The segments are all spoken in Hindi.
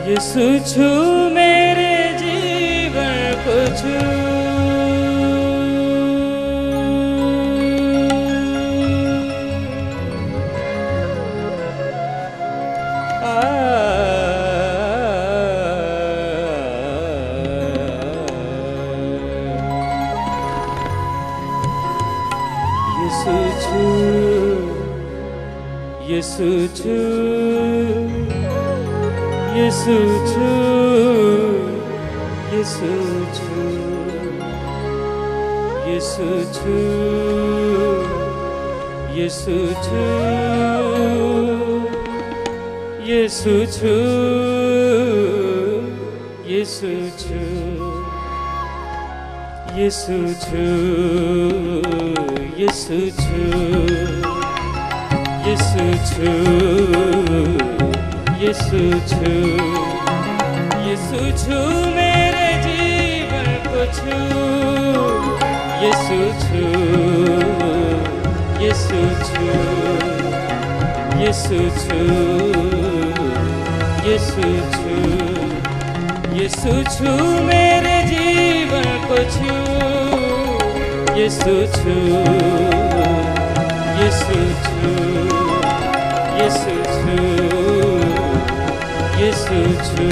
यीशु छू मेरे जीवन को छू, यीशु छू, यीशु छू, यीशु छू, यीशु छू, यीशु छू, यीशु छू, यीशु छू, यीशु छू, यीशु छू, यीशु छू, यीशु छू, यीशु छू, यीशु छू मेरे जीवन को छू, यीशु छू, यीशु छू, यीशु छू, यीशु छू, यीशु छू मेरे जीवन को छू, यीशु छू, यीशु छू, यीशु छू, यीशु छू।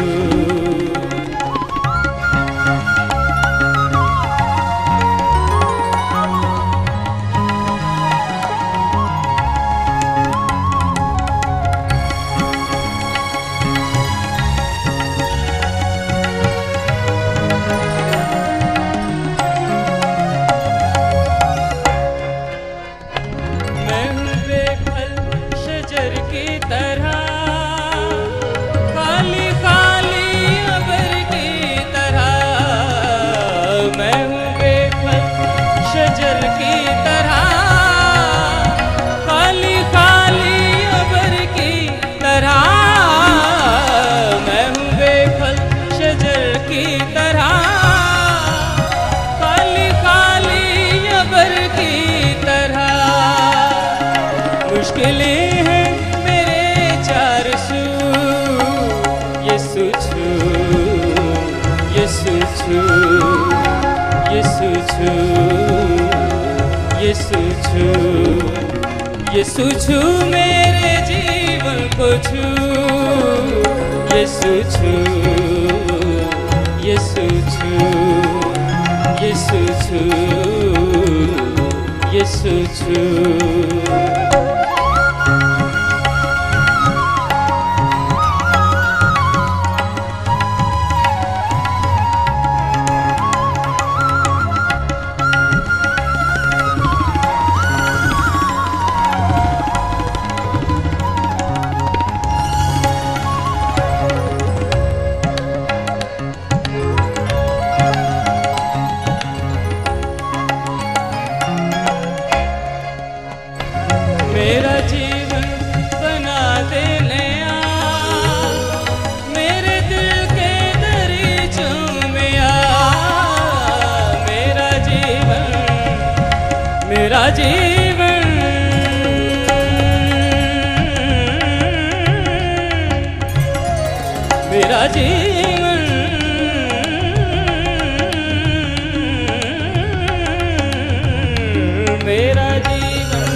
मैं हूँ बेफल शजर की तरह, मुश्किलें हैं मेरे चार सू, यीशु छू, यीशु छू, यीशु छू, यीशु छू, यीशु छू मेरे जीवन को छू, यीशु छू, यीशु छू, यीशु छू, यीशु छू। मेरा जीवन बना दे नया, मेरे दिल के दरीचों में आ, मेरा जीवन, मेरा जीवन, मेरा जीवन, मेरा जीवन,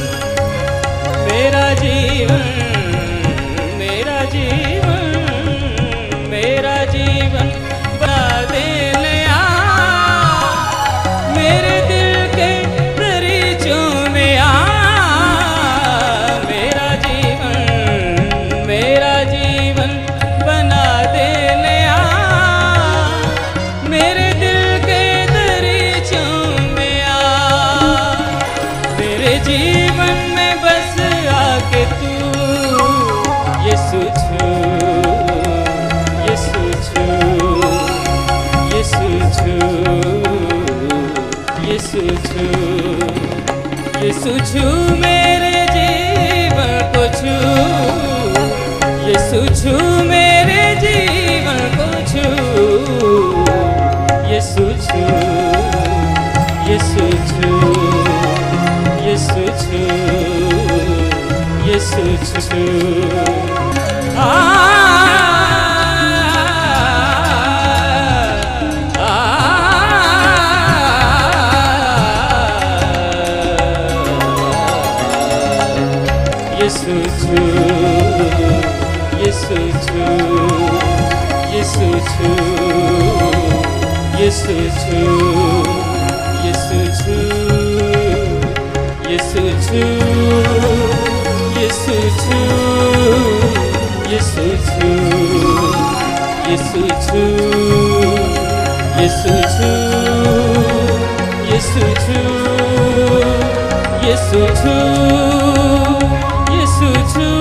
मेरा जीवन, मेरा जीवन, मेरा जीवन यीशु छू मेरे जीवन को छू, यीशु छू मेरे जीवन को छू, यीशु छू, यीशु छू, यीशु छू, यीशु छू। यीशु छू, यीशु छू, यीशु छू, यीशु छू, यीशु छू, यीशु छू, यीशु छू, यीशु छू, यीशु छू, यीशु छू, यीशु छू, यीशु छू, यीशु छू।